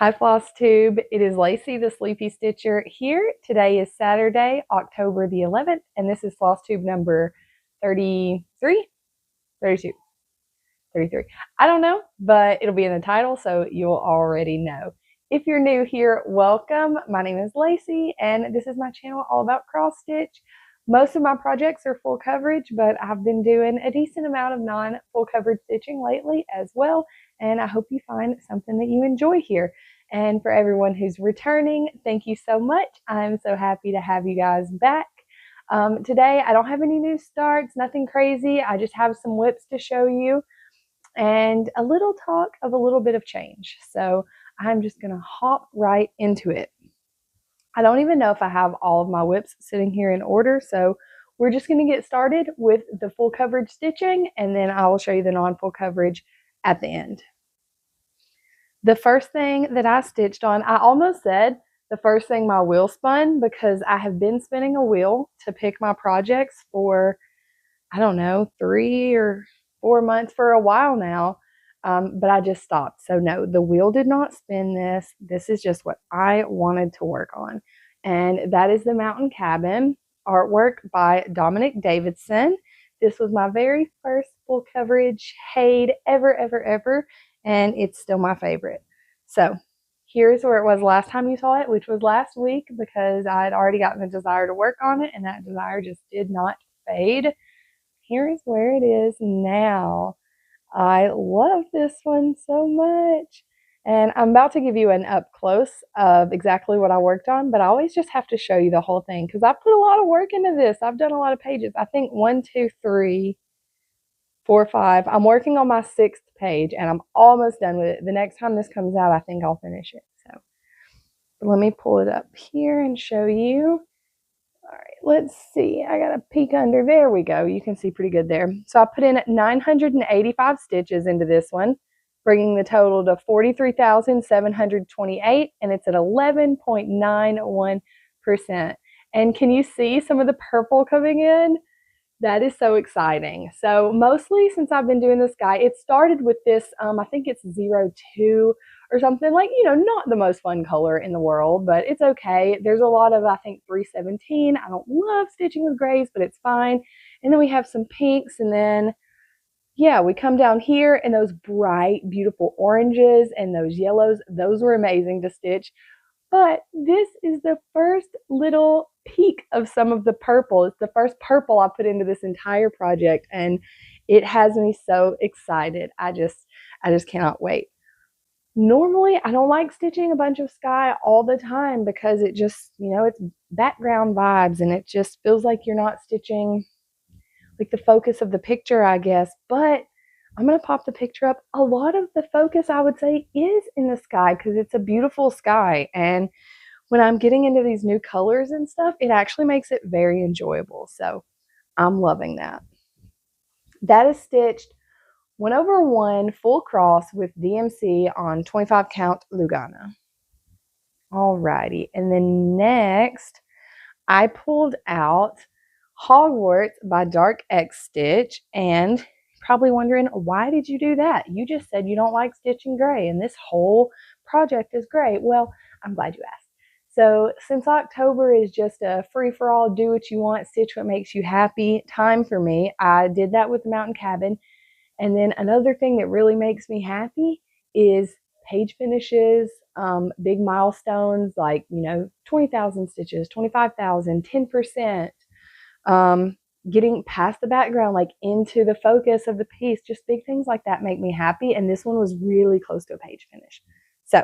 Hi Flosstube, it is Lacey the Sleepy Stitcher here. Today is Saturday, October the 11th, and this is Flosstube number 33? 32. 33. I don't know, but it'll be in the title, so you'll already know. If you're new here, welcome. My name is Lacey, and this is my channel all about cross stitch. Most of my projects are full coverage, but I've been doing a decent amount of non-full coverage stitching lately as well, and I hope you find something that you enjoy here. And for everyone who's returning, thank you so much. I'm so happy to have you guys back. Today, I don't have any new starts, nothing crazy. I just have some whips to show you and a little talk of a little bit of change. So I'm just going to hop right into it. I don't even know if I have all of my whips sitting here in order, so we're just going to get started with the full coverage stitching, and then I will show you the non-full coverage at the end. The first thing that I stitched on, I almost said the first thing my wheel spun, because I have been spinning a wheel to pick my projects for, I don't know, 3 or 4 months, for a while now. But I just stopped. So no, the wheel did not spin this. This is just what I wanted to work on. And that is the Mountain Cabin artwork by Dominic Davidson. This was my very first full coverage Haid ever. And it's still my favorite. So here's where it was last time you saw it, which was last week, because I had already gotten the desire to work on it, and that desire just did not fade. Here is where it is now. I love this one so much. And I'm about to give you an up close of exactly what I worked on, but I always just have to show you the whole thing because I put a lot of work into this. I've done a lot of pages. I think 1, 2, 3, 4, 5. I'm working on my 6th page and I'm almost done with it. The next time this comes out, I think I'll finish it. So let me pull it up here and show you. All right, let's see. I got a peek under. There we go. You can see pretty good there. So I put in 985 stitches into this one, bringing the total to 43,728, and it's at 11.91%. And can you see some of the purple coming in? That is so exciting. So mostly since I've been doing this guy, it started with this, I think it's 02 or something, like, you know, not the most fun color in the world, but it's okay. There's a lot of, I think, 317. I don't love stitching with grays, but it's fine. And then we have some pinks, and then, yeah, we come down here, and those bright, beautiful oranges and those yellows, those were amazing to stitch. But this is the first little peek of some of the purple. It's the first purple I put into this entire project, and it has me so excited. I just cannot wait. Normally, I don't like stitching a bunch of sky all the time because it just, you know, it's background vibes and it just feels like you're not stitching like the focus of the picture, I guess. But I'm going to pop the picture up. A lot of the focus, I would say, is in the sky because it's a beautiful sky. And when I'm getting into these new colors and stuff, it actually makes it very enjoyable. So I'm loving that. That is stitched 1/1 full cross with DMC on 25 count Lugana. Alrighty, and then next I pulled out Hogwarts by Dark X Stitch, and probably wondering, why did you do that? You just said you don't like stitching gray, and this whole project is gray. Well, I'm glad you asked. So since October is just a free-for-all, do what you want, stitch what makes you happy time for me, I did that with the Mountain Cabin. And then another thing that really makes me happy is page finishes, big milestones like, you know, 20,000 stitches, 25,000, 10%, getting past the background, like into the focus of the piece. Just big things like that make me happy. And this one was really close to a page finish. So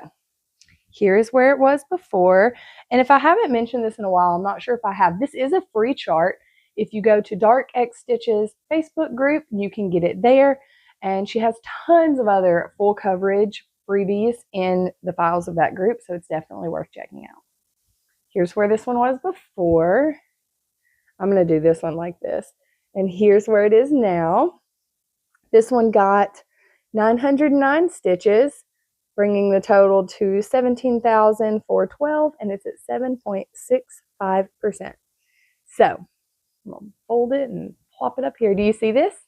here's where it was before. And if I haven't mentioned this in a while, I'm not sure if I have. This is a free chart. If you go to Dark X Stitch's Facebook group, you can get it there. And she has tons of other full coverage freebies in the files of that group, so it's definitely worth checking out. Here's where this one was before. I'm going to do this one like this. And here's where it is now. This one got 909 stitches, bringing the total to 17,412, and it's at 7.65%. So I'm going to fold it and plop it up here. Do you see this?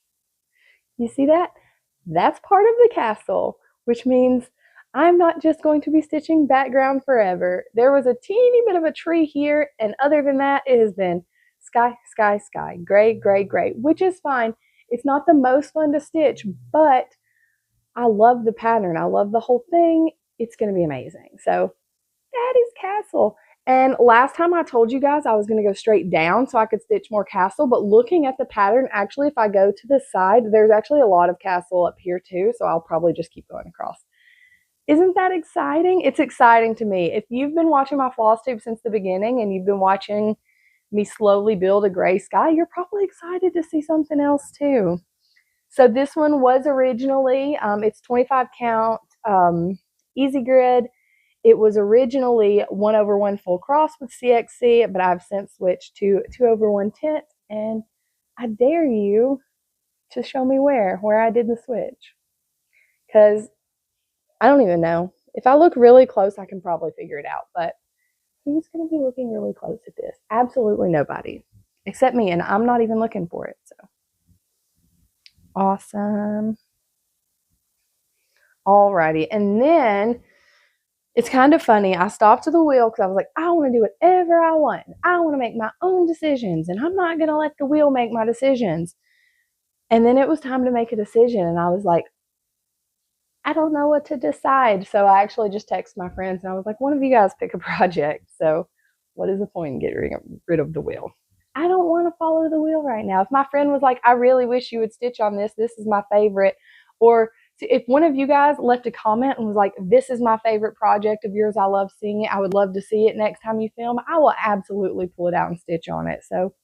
You see that? That's part of the castle, which means I'm not just going to be stitching background forever. There was a teeny bit of a tree here, and other than that, it has been sky, sky, sky, gray, gray, gray, which is fine. It's not the most fun to stitch, but I love the pattern. I love the whole thing. It's going to be amazing. So that is Castle. And last time I told you guys I was going to go straight down so I could stitch more Castle, but looking at the pattern, actually, if I go to the side, there's actually a lot of Castle up here too, so I'll probably just keep going across. Isn't that exciting? It's exciting to me. If you've been watching my Flosstube since the beginning and you've been watching me slowly build a gray sky, you're probably excited to see something else too. So this one was originally, it's 25 count, easy grid. It was originally 1/1 full cross with CXC, but I've since switched to 2/1 tint, and I dare you to show me where I did the switch. Because I don't even know. If I look really close, I can probably figure it out, but who's going to be looking really close at this? Absolutely nobody, except me, and I'm not even looking for it, so. Awesome. Alrighty, and then it's kind of funny. I stopped to the wheel because I was like, I want to do whatever I want. I want to make my own decisions, and I'm not going to let the wheel make my decisions. And then it was time to make a decision, and I was like, I don't know what to decide. So I actually just texted my friends, and I was like, one of you guys pick a project. So what is the point in getting rid of the wheel? I don't want to follow the wheel right now. If my friend was like, I really wish you would stitch on this. This is my favorite. Or if one of you guys left a comment and was like, this is my favorite project of yours, I love seeing it, I would love to see it next time you film, I will absolutely pull it out and stitch on it. So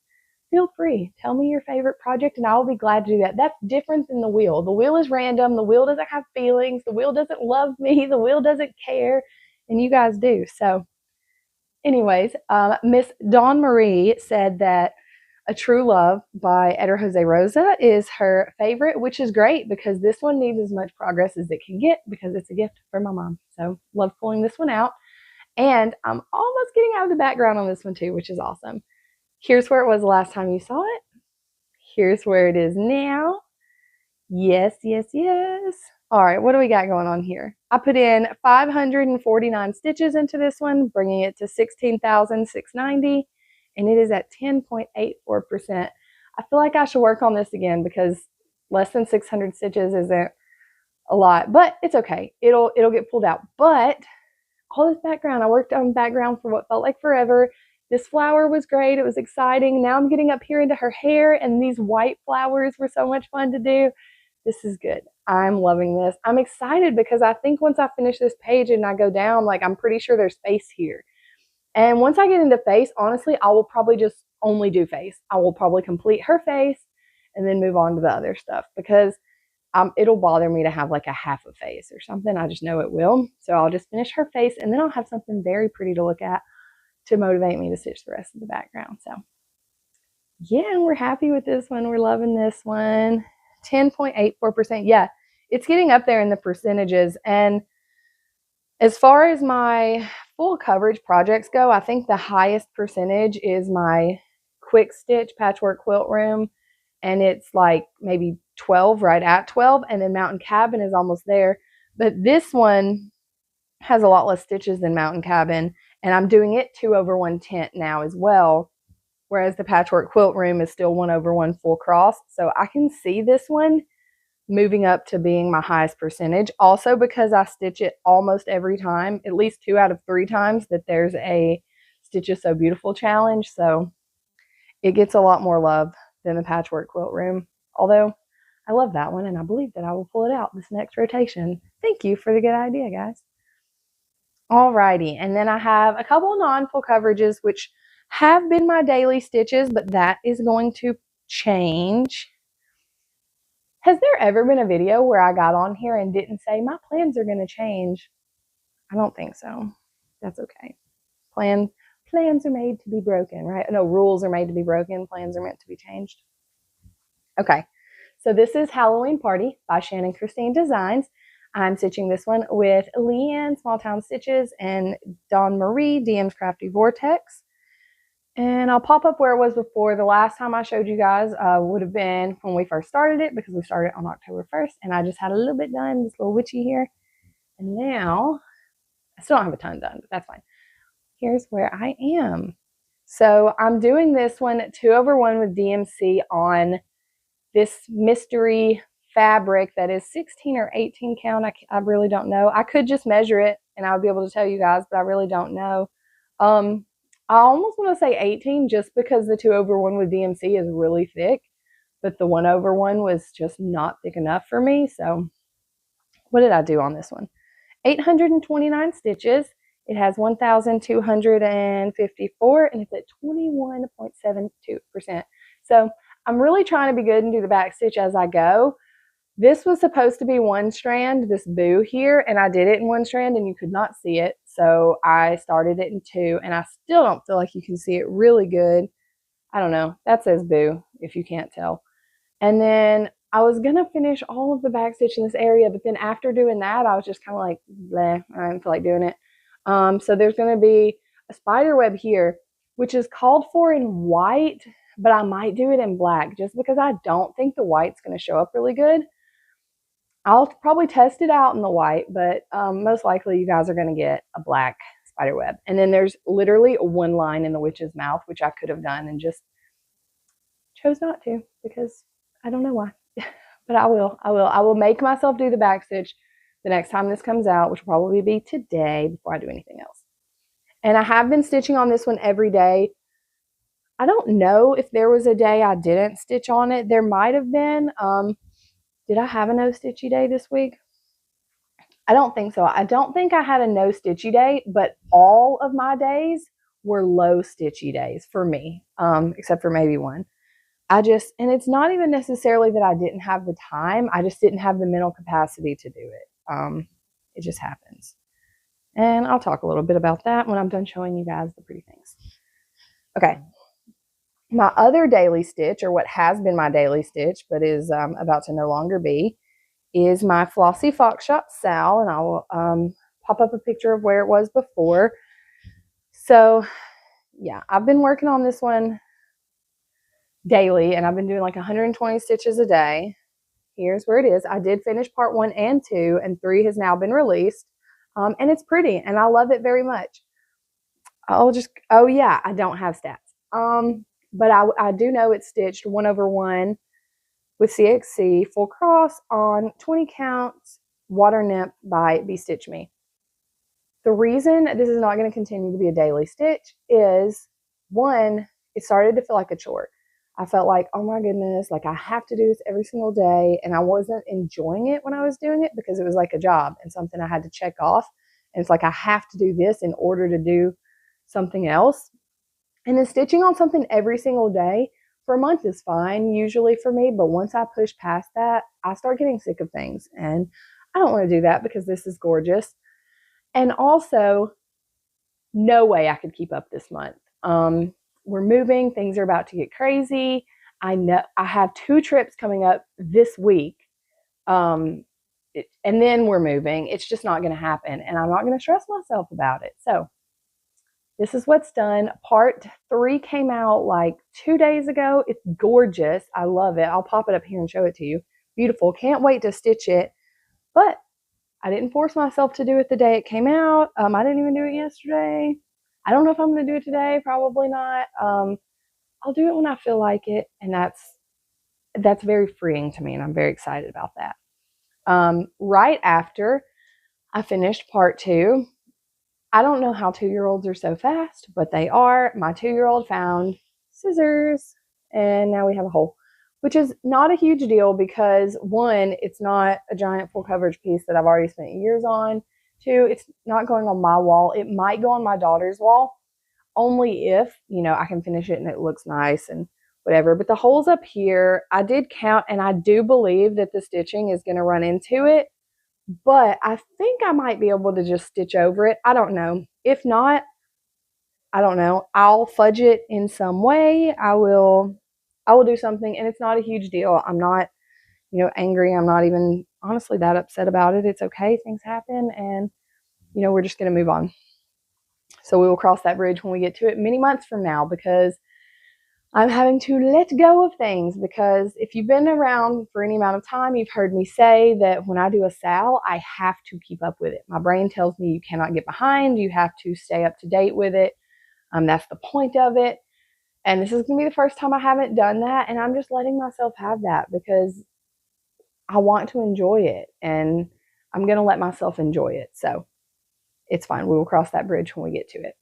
feel free. Tell me your favorite project and I will be glad to do that. That's different than the wheel. The wheel is random. The wheel doesn't have feelings. The wheel doesn't love me. The wheel doesn't care. And you guys do. So anyways, Miss Dawn Marie said that A True Love by Eder Jose Rosa is her favorite, which is great because this one needs as much progress as it can get because it's a gift for my mom. So love pulling this one out. And I'm almost getting out of the background on this one too, which is awesome. Here's where it was the last time you saw it. Here's where it is now. Yes, yes, yes. All right, what do we got going on here? I put in 549 stitches into this one, bringing it to 16,690, and it is at 10.84%. I feel like I should work on this again because less than 600 stitches isn't a lot, but it's okay. It'll get pulled out. But all this background, I worked on background for what felt like forever. This flower was great. It was exciting. Now I'm getting up here into her hair, and these white flowers were so much fun to do. This is good. I'm loving this. I'm excited because I think once I finish this page and I go down, like I'm pretty sure there's face here. And once I get into face, honestly, I will probably just only do face. I will probably complete her face and then move on to the other stuff because it'll bother me to have like a half a face or something. I just know it will. So I'll just finish her face and then I'll have something very pretty to look at to motivate me to stitch the rest of the background. So yeah, we're happy with this one. We're loving this one. 10.84%. Yeah, it's getting up there in the percentages. And as far as my full coverage projects go, I think the highest percentage is my quick stitch patchwork quilt room. And it's like maybe 12, right at 12. And then Mountain Cabin is almost there. But this one has a lot less stitches than Mountain Cabin. And I'm doing it 2/1 tint now as well. Whereas the patchwork quilt room is still 1/1 full cross. So I can see this one moving up to being my highest percentage. Also because I stitch it almost every time, at least 2 out of 3 times that there's a Stitch Is So Beautiful challenge. So it gets a lot more love than the patchwork quilt room. Although I love that one and I believe that I will pull it out this next rotation. Thank you for the good idea, guys. Alrighty, and then I have a couple non-full coverages which have been my daily stitches, but that is going to change. Has there ever been a video where I got on here and didn't say my plans are going to change? I don't think so. That's okay. Plans are made to be broken, right? No, rules are made to be broken. Plans are meant to be changed. Okay, so this is Halloween Party by Shannon Christine Designs. I'm stitching this one with Leanne Small Town Stitches and Dawn Marie DM's Crafty Vortex. And I'll pop up where it was before. The last time I showed you guys would have been when we first started it because we started on October 1st. And I just had a little bit done, this little witchy here. And now, I still don't have a ton done, but that's fine. Here's where I am. So I'm doing this one 2/1 with DMC on this mystery fabric that is 16 or 18 count. I really don't know. I could just measure it and I would be able to tell you guys, but I really don't know. I almost want to say 18 just because the 2/1 with DMC is really thick, but the 1/1 was just not thick enough for me. So what did I do on this one? 829 stitches. It has 1,254 and it's at 21.72%. So I'm really trying to be good and do the back stitch as I go. This was supposed to be one strand, this boo here, and I did it in one strand and you could not see it. So I started it in two and I still don't feel like you can see it really good. I don't know. That says boo if you can't tell. And then I was going to finish all of the back stitch in this area, but then after doing that, I was just kind of like, bleh, I didn't feel like doing it. So there's going to be a spider web here, which is called for in white, but I might do it in black just because I don't think the white's going to show up really good. I'll probably test it out in the white, but most likely you guys are going to get a black spider web. And then there's literally one line in the witch's mouth, which I could have done and just chose not to because I don't know why. But I will make myself do the back stitch the next time this comes out, which will probably be today before I do anything else. And I have been stitching on this one every day. I don't know if there was a day I didn't stitch on it. There might have been. Did I have a no stitchy day this week? I don't think so. I don't think I had a no stitchy day, but all of my days were low stitchy days for me, except for maybe one. And it's not even necessarily that I didn't have the time. I just didn't have the mental capacity to do it. It just happens. And I'll talk a little bit about that when I'm done showing you guys the pretty things. Okay. My other daily stitch, or what has been my daily stitch, but is about to no longer be, is my Flossy Fox Shop Sal. And I will pop up a picture of where it was before. So, yeah, I've been working on this one daily, and I've been doing like 120 stitches a day. Here's where it is. I did finish part 1 and 2, and 3 has now been released. And it's pretty, and I love it very much. Oh yeah, I don't have stats. But I do know it's stitched 1/1 with CXC full cross on 20 counts water nymph by Be Stitch Me. The reason this is not going to continue to be a daily stitch is, one, it started to feel like a chore. I felt like, oh my goodness, like I have to do this every single day. And I wasn't enjoying it when I was doing it because it was like a job and something I had to check off. And it's like, I have to do this in order to do something else. And then stitching on something every single day for a month is fine usually for me. But once I push past that, I start getting sick of things. And I don't want to do that because this is gorgeous. And also, no way I could keep up this month. We're moving. Things are about to get crazy. I know I have 2 trips coming up this week. And then we're moving. It's just not going to happen. And I'm not going to stress myself about it. So this is what's done. Part 3 came out like 2 days ago. It's gorgeous. I love it. I'll pop it up here and show it to you. Beautiful. Can't wait to stitch it. But I didn't force myself to do it the day it came out. I didn't even do it yesterday. I don't know if I'm going to do it today. Probably not. I'll do it when I feel like it. And that's very freeing to me. And I'm very excited about that. Right after I finished part 2, I don't know how 2-year-olds are so fast, but they are. My 2-year-old found scissors and now we have a hole, which is not a huge deal because, one, it's not a giant full coverage piece that I've already spent years on. 2, it's not going on my wall. It might go on my daughter's wall only if, I can finish it and it looks nice and whatever. But the holes up here, I did count, and I do believe that the stitching is going to run into it. But I think I might be able to just stitch over it. I don't know. If not, I don't know. I'll fudge it in some way. I will do something, and it's not a huge deal. I'm not, angry. I'm not even honestly that upset about it. It's okay. Things happen, and, we're just going to move on. So we will cross that bridge when we get to it many months from now because I'm having to let go of things because if you've been around for any amount of time, you've heard me say that when I do a sal, I have to keep up with it. My brain tells me you cannot get behind, you have to stay up to date with it. That's the point of it. And this is going to be the first time I haven't done that. And I'm just letting myself have that because I want to enjoy it. And I'm going to let myself enjoy it. So it's fine. We will cross that bridge when we get to it.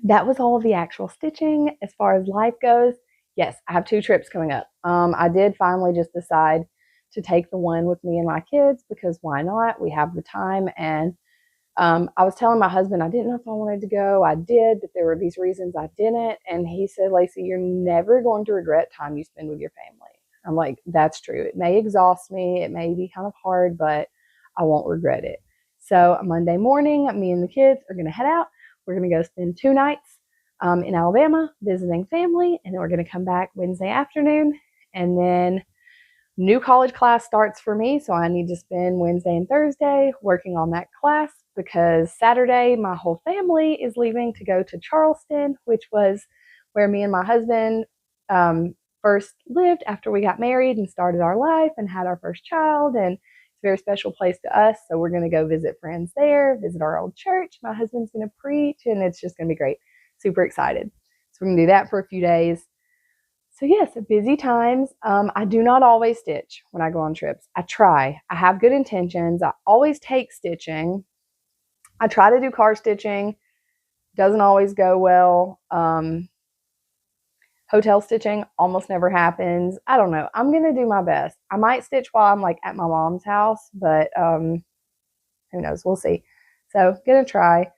That was all of the actual stitching. As far as life goes, yes, I have 2 trips coming up. I did finally just decide to take the one with me and my kids because why not? We have the time. And I was telling my husband I didn't know if I wanted to go. I did, but there were these reasons I didn't. And he said, Lacey, you're never going to regret time you spend with your family. I'm like, that's true. It may exhaust me. It may be kind of hard, but I won't regret it. So Monday morning, me and the kids are going to head out. We're going to go spend 2 nights in Alabama visiting family. And then we're going to come back Wednesday afternoon. And then new college class starts for me, so I need to spend Wednesday and Thursday working on that class because Saturday my whole family is leaving to go to Charleston, which was where me and my husband first lived after we got married and started our life and had our first child. And it's a very special place to us, so we're going to go visit friends there, visit our old church. My husband's going to preach, and it's just going to be great. Super excited. So we're going to do that for a few days. So yes, busy times. I do not always stitch when I go on trips. I try. I have good intentions. I always take stitching. I try to do car stitching. Doesn't always go well. Hotel stitching almost never happens. I don't know. I'm going to do my best. I might stitch while I'm like at my mom's house, but who knows? We'll see. So going to try.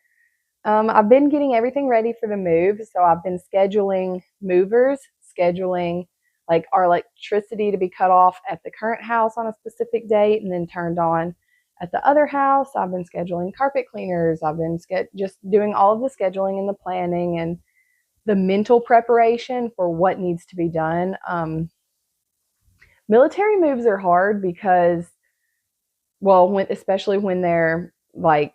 I've been getting everything ready for the move. So I've been scheduling movers, scheduling like our electricity to be cut off at the current house on a specific date and then turned on at the other house. I've been scheduling carpet cleaners. I've been just doing all of the scheduling and the planning and the mental preparation for what needs to be done. Military moves are hard because, well, especially when they're like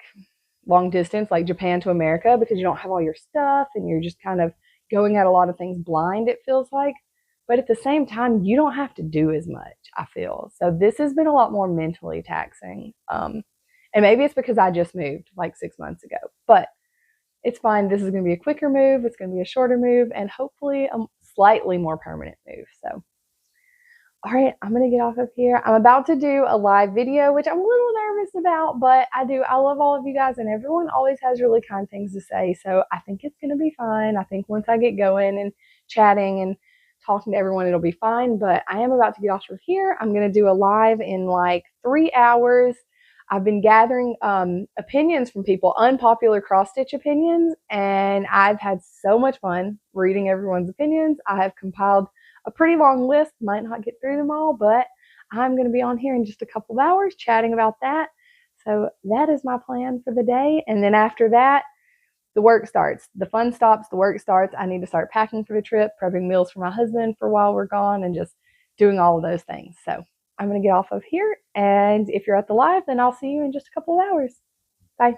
long distance, like Japan to America, because you don't have all your stuff and you're just kind of going at a lot of things blind, it feels like. But at the same time, you don't have to do as much, I feel. So this has been a lot more mentally taxing. And maybe it's because I just moved like 6 months ago, but it's fine. This is going to be a quicker move. It's going to be a shorter move and hopefully a slightly more permanent move. So all right, I'm going to get off of here. I'm about to do a live video, which I'm a little nervous about, but I love all of you guys and everyone always has really kind things to say. So I think it's going to be fine. I think once I get going and chatting and talking to everyone, it'll be fine. But I am about to get off of here. I'm going to do a live in like 3 hours. I've been gathering opinions from people, unpopular cross-stitch opinions, and I've had so much fun reading everyone's opinions. I have compiled a pretty long list, might not get through them all, but I'm going to be on here in just a couple of hours chatting about that. So that is my plan for the day. And then after that, the work starts. The fun stops, the work starts. I need to start packing for the trip, prepping meals for my husband for while we're gone, and just doing all of those things. So I'm going to get off of here. And if you're at the live, then I'll see you in just a couple of hours. Bye.